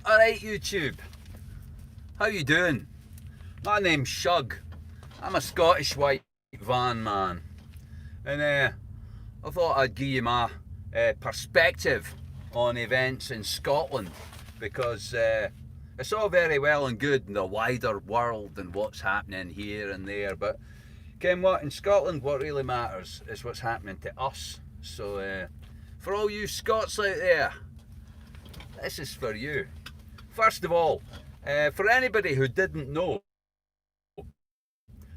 Alright YouTube, how you doing? My name's Shug. I'm a Scottish white van man, and I thought I'd give you my perspective on events in Scotland, because it's all very well and good in the wider world and what's happening here and there, but ken what, in Scotland what really matters is what's happening to us. So for all you Scots out there, this is for you. First of all, for anybody who didn't know,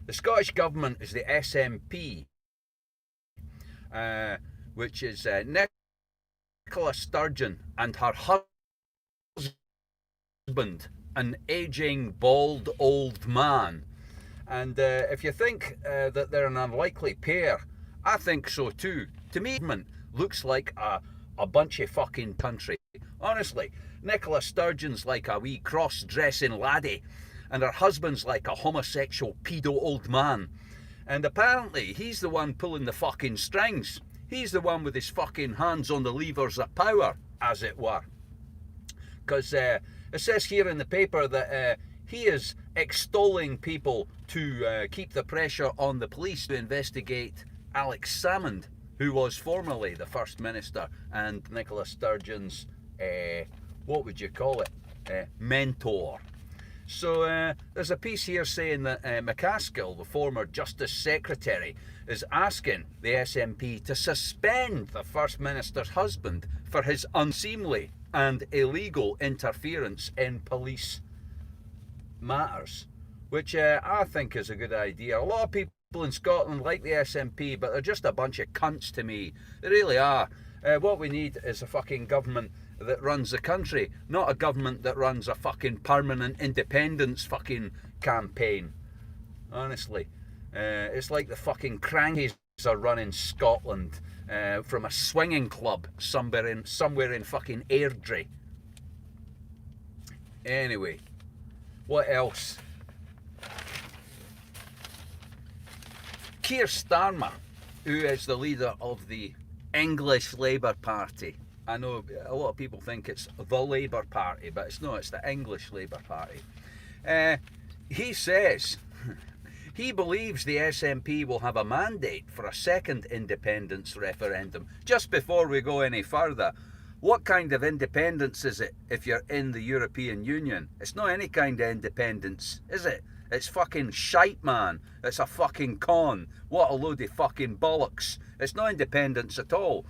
the Scottish Government is the SNP, which is Nicola Sturgeon and her husband, an ageing, bald old man. And if you think that they're an unlikely pair, I think so too. To me, it looks like a bunch of fucking country. Honestly, Nicola Sturgeon's like a wee cross-dressing laddie, and her husband's like a homosexual pedo old man. And apparently he's the one pulling the fucking strings. He's the one with his fucking hands on the levers of power, as it were. Because it says here in the paper that he is extolling people to keep the pressure on the police to investigate Alex Salmond, who was formerly the First Minister and Nicola Sturgeon's, what would you call it, mentor. So there's a piece here saying that McCaskill, the former Justice Secretary, is asking the SNP to suspend the First Minister's husband for his unseemly and illegal interference in police matters, which I think is a good idea. A lot of people in Scotland like the SNP, but they're just a bunch of cunts to me. They really are. What we need is a fucking government that runs the country, not a government that runs a fucking permanent independence fucking campaign. Honestly, it's like the fucking crankies are running Scotland from a swinging club somewhere in fucking Airdrie. Anyway, what else? Keir Starmer, who is the leader of the English Labour Party. I know a lot of people think it's the Labour Party, but it's not, it's the English Labour Party. He says he believes the SNP will have a mandate for a second independence referendum. Just before we go any further, what kind of independence is it if you're in the European Union? It's not any kind of independence, is it? It's fucking shite, man. It's a fucking con. What a load of fucking bollocks. It's not independence at all.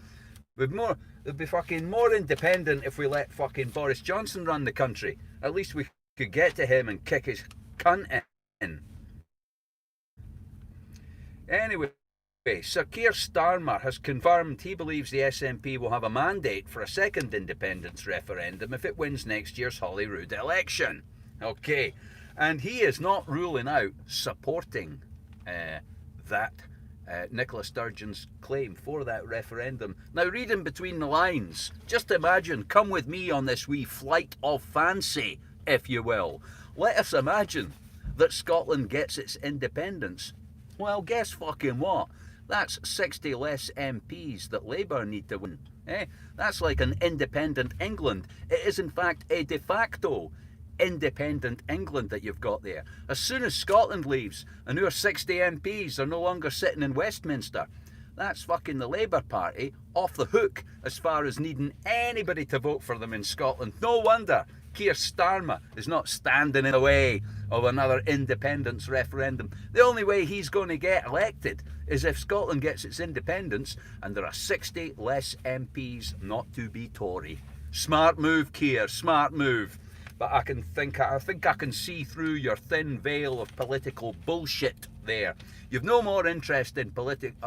It'd be fucking more independent if we let fucking Boris Johnson run the country. At least we could get to him and kick his cunt in. Anyway, Sir Keir Starmer has confirmed he believes the SNP will have a mandate for a second independence referendum if it wins next year's Holyrood election. Okay, and he is not ruling out supporting that Nicola Sturgeon's claim for that referendum. Now, reading between the lines, just imagine, come with me on this wee flight of fancy, if you will. Let us imagine that Scotland gets its independence. Well, guess fucking what? That's 60 less MPs that Labour need to win. That's like an independent England. It is in fact a de facto independent England that you've got there. As soon as Scotland leaves and your 60 MPs are no longer sitting in Westminster, that's fucking the Labour Party off the hook as far as needing anybody to vote for them in Scotland. No wonder Keir Starmer is not standing in the way of another independence referendum. The only way he's going to get elected is if Scotland gets its independence and there are 60 less MPs not to be Tory. Smart move, Keir, smart move. But I think I can see through your thin veil of political bullshit there. You've no more interest in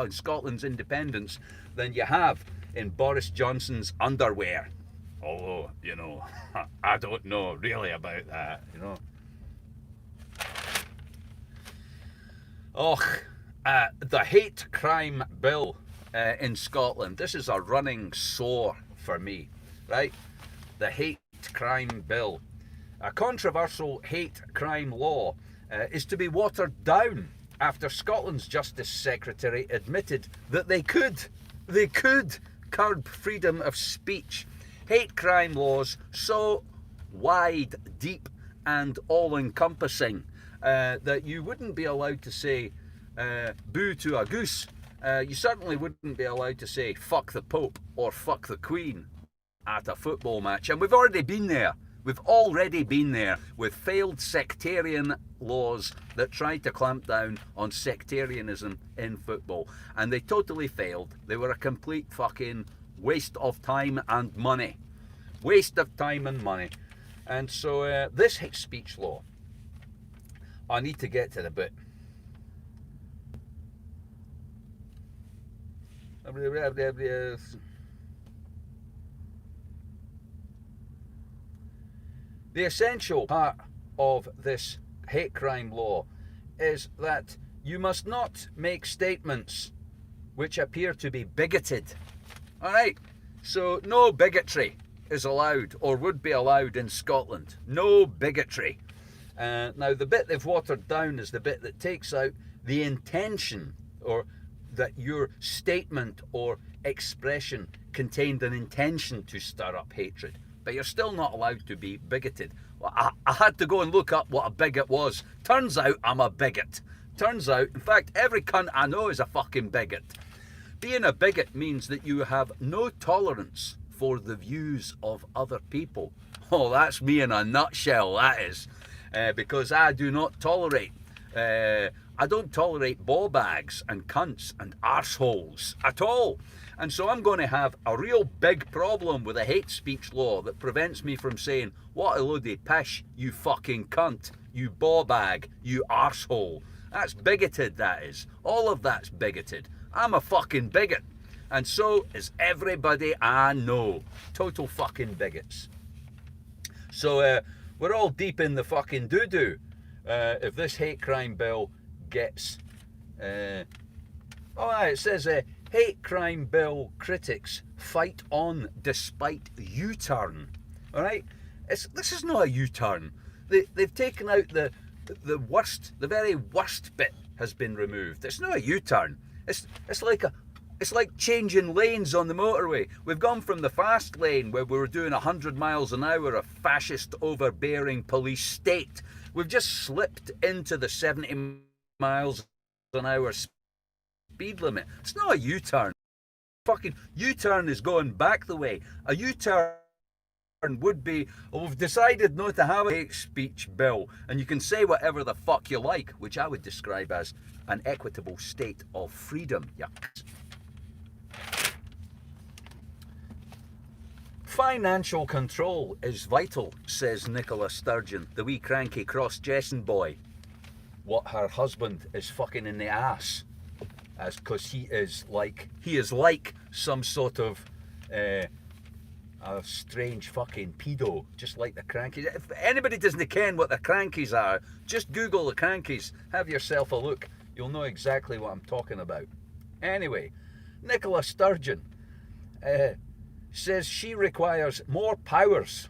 Scotland's independence than you have in Boris Johnson's underwear. Although, you know, I don't know really about that, you know. The hate crime bill in Scotland. This is a running sore for me, right? The hate crime bill. A controversial hate crime law is to be watered down after Scotland's Justice Secretary admitted that they could curb freedom of speech. Hate crime laws so wide, deep and all-encompassing that you wouldn't be allowed to say boo to a goose. You certainly wouldn't be allowed to say fuck the Pope or fuck the Queen at a football match. And we've already been there. We've already been there with failed sectarian laws that tried to clamp down on sectarianism in football. And they totally failed. They were a complete fucking waste of time and money. Waste of time and money. And so this hate speech law, I need to get to the bit. The essential part of this hate crime law is that you must not make statements which appear to be bigoted. Alright, so no bigotry is allowed or would be allowed in Scotland. No bigotry. Now the bit they've watered down is the bit that takes out the intention, or that your statement or expression contained an intention to stir up hatred. But you're still not allowed to be bigoted. Well, I had to go and look up what a bigot was. Turns out I'm a bigot. Turns out, in fact, every cunt I know is a fucking bigot. Being a bigot means that you have no tolerance for the views of other people. Oh, that's me in a nutshell, that is. Because I do not tolerate, I don't tolerate bawbags and cunts and arseholes at all. And so I'm going to have a real big problem with a hate speech law that prevents me from saying, what a load of pish, you fucking cunt, you bawbag, you arsehole. That's bigoted, that is. All of that's bigoted. I'm a fucking bigot. And so is everybody I know. Total fucking bigots. So we're all deep in the fucking doo-doo if this hate crime bill gets... it says... hate crime bill critics fight on despite U-turn. All right, this is not a U-turn. They've taken out the worst, the very worst bit has been removed. It's not a U-turn. It's like changing lanes on the motorway. We've gone from the fast lane where we were doing 100 miles an hour, a fascist overbearing police state. We've just slipped into the 70 miles an hour speed limit. It's not a U-turn. Fucking U-turn is going back the way. A U-turn would be, we've decided not to have a hate speech bill, and you can say whatever the fuck you like, which I would describe as an equitable state of freedom. Yucks. Financial control is vital, says Nicola Sturgeon, the wee cranky cross-dressing boy. What her husband is fucking in the ass. As because he is like some sort of a strange fucking pedo, just like the crankies. If anybody doesn't ken what the crankies are, just Google the crankies, have yourself a look, you'll know exactly what I'm talking about. Anyway, Nicola Sturgeon says she requires more powers.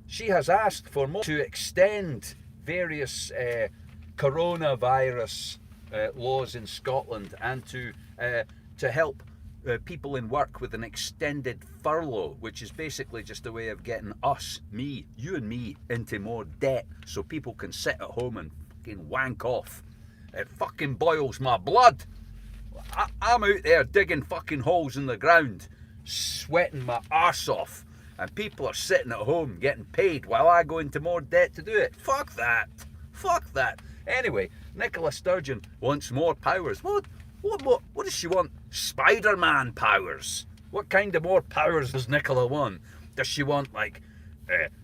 She has asked for more to extend various coronavirus laws in Scotland, and to help people in work with an extended furlough, which is basically just a way of getting you and me into more debt so people can sit at home and fucking wank off. It fucking boils my blood. I'm out there digging fucking holes in the ground, sweating my arse off, and people are sitting at home getting paid while I go into more debt to do it. Fuck that. Anyway, Nicola Sturgeon wants more powers. What does she want? Spider-Man powers. What kind of more powers does Nicola want? Does she want, like,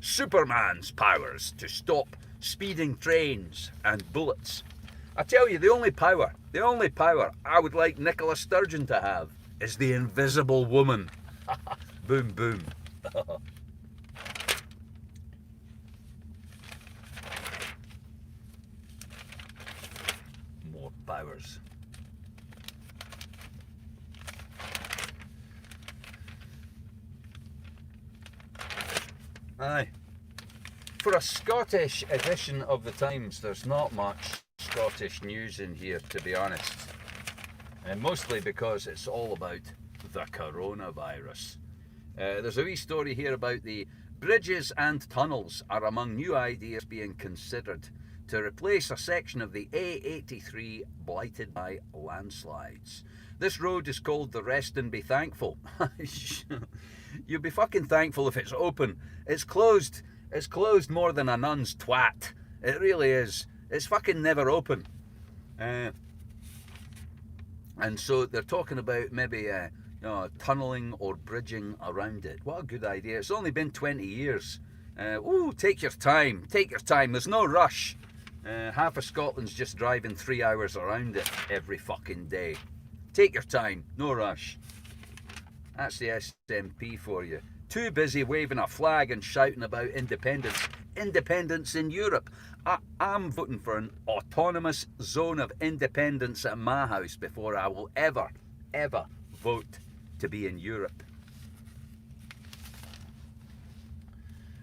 Superman's powers to stop speeding trains and bullets? I tell you, the only power I would like Nicola Sturgeon to have is the Invisible Woman. Boom, boom. More powers. Aye. for a Scottish edition of the Times, there's not much Scottish news in here, to be honest. And mostly because it's all about the coronavirus. There's a wee story here about the bridges and tunnels are among new ideas being considered to replace a section of the A83 blighted by landslides. This road is called the Rest and Be Thankful. You'll be fucking thankful if it's open. It's closed. It's closed more than a nun's twat. It really is. It's fucking never open. And so they're talking about maybe tunnelling or bridging around it. What a good idea. It's only been 20 years. Take your time. Take your time. There's no rush. Half of Scotland's just driving 3 hours around it every fucking day. Take your time. No rush. That's the SNP for you. Too busy waving a flag and shouting about independence. Independence in Europe. I'm voting for an autonomous zone of independence at my house before I will ever vote to be in Europe.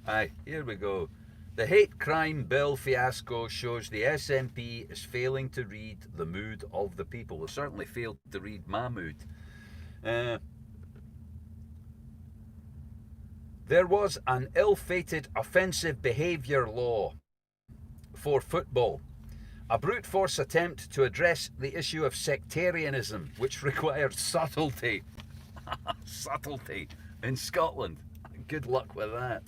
Aye, here we go. The hate crime bill fiasco shows the SNP is failing to read the mood of the people. It certainly failed to read my mood. There was an ill-fated offensive behaviour law for football. A brute force attempt to address the issue of sectarianism, which required subtlety. Subtlety in Scotland. Good luck with that.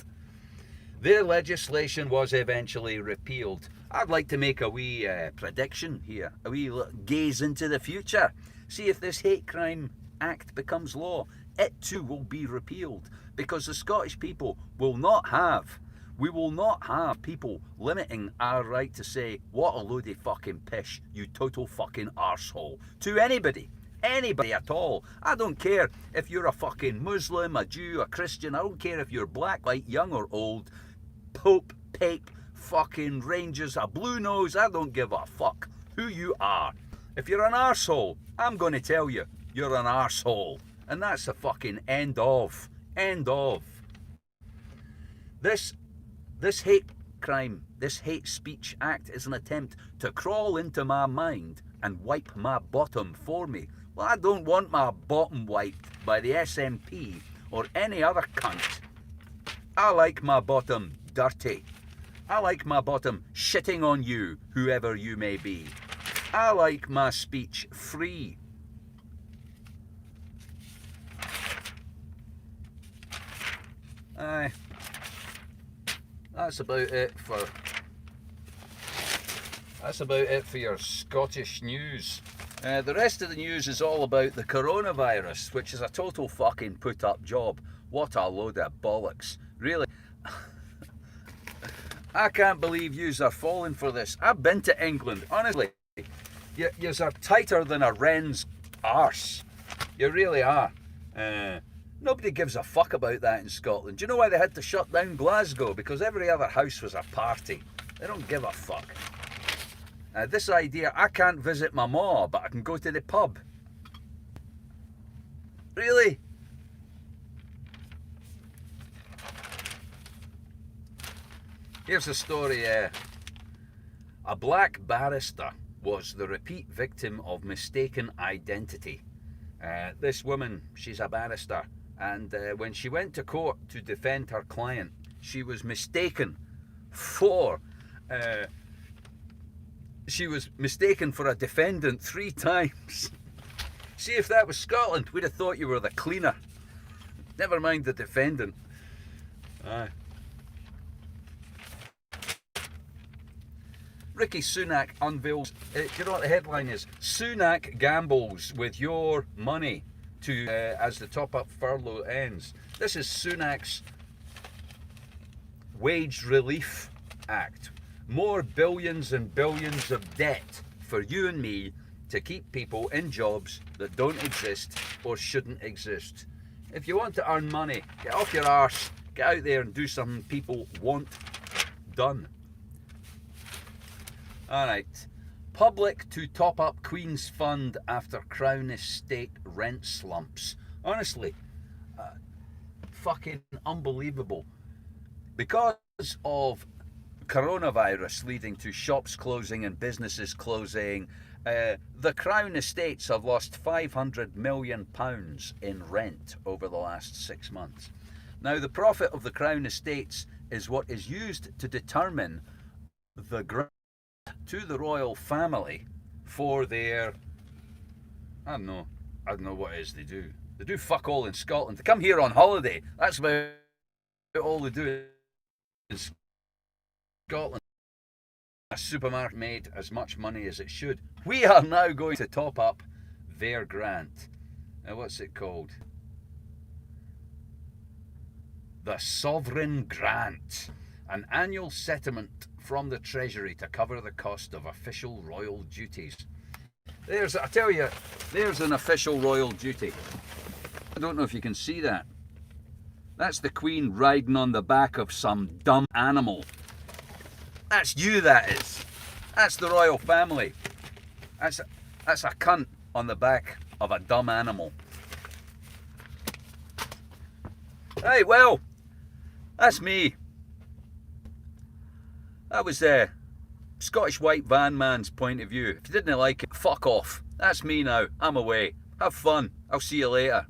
Their legislation was eventually repealed. I'd like to make a wee prediction here, a wee gaze into the future. See if this hate crime act becomes law. It too will be repealed because the Scottish people will not have, we will not have people limiting our right to say, what a load of fucking pish, you total fucking arsehole, to anybody. Anybody at all. I don't care if you're a fucking Muslim, a Jew, a Christian. I don't care if you're black, white, young or old. Pope, Pape, fucking Rangers, a blue nose. I don't give a fuck who you are. If you're an arsehole, I'm going to tell you, you're an arsehole. And that's the fucking end of. End of. This hate crime, this hate speech act is an attempt to crawl into my mind and wipe my bottom for me. Well, I don't want my bottom wiped by the SNP or any other cunt. I like my bottom dirty. I like my bottom shitting on you, whoever you may be. I like my speech free. Aye. That's about it for your Scottish news. The rest of the news is all about the coronavirus, which is a total fucking put-up job. What a load of bollocks. Really. I can't believe yous are falling for this. I've been to England, honestly. Yous are tighter than a wren's arse. You really are. Nobody gives a fuck about that in Scotland. Do you know why they had to shut down Glasgow? Because every other house was a party. They don't give a fuck. This idea, I can't visit my ma, but I can go to the pub. Really? Here's a story. A black barrister was the repeat victim of mistaken identity. This woman, she's a barrister, and when she went to court to defend her client, she was mistaken for a defendant 3 times. See, if that was Scotland, we'd have thought you were the cleaner. Never mind the defendant. Aye. Rishi Sunak unveils, do you know what the headline is? Sunak gambles with your money to as the top-up furlough ends. This is Sunak's wage relief act. More billions and billions of debt for you and me to keep people in jobs that don't exist or shouldn't exist. If you want to earn money, get off your arse, get out there and do something people want done. Alright, public to top up Queen's Fund after Crown Estate rent slumps. Honestly, fucking unbelievable. Because of coronavirus leading to shops closing and businesses closing, the Crown Estates have lost £500 million in rent over the last 6 months. Now, the profit of the Crown Estates is what is used to determine the grant to the royal family for their, I don't know what it is they do. They do fuck all in Scotland. They come here on holiday. That's about all they do in Scotland. A supermarket made as much money as it should. We are now going to top up their grant. What's it called? The Sovereign Grant. An annual settlement from the Treasury to cover the cost of official royal duties. I tell you, there's an official royal duty. I don't know if you can see that. That's the Queen riding on the back of some dumb animal. That's you, that is. That's the royal family. That's a cunt on the back of a dumb animal. Hey, well, that's me. That was Scottish white van man's point of view. If you didn't like it, fuck off. That's me now. I'm away. Have fun. I'll see you later.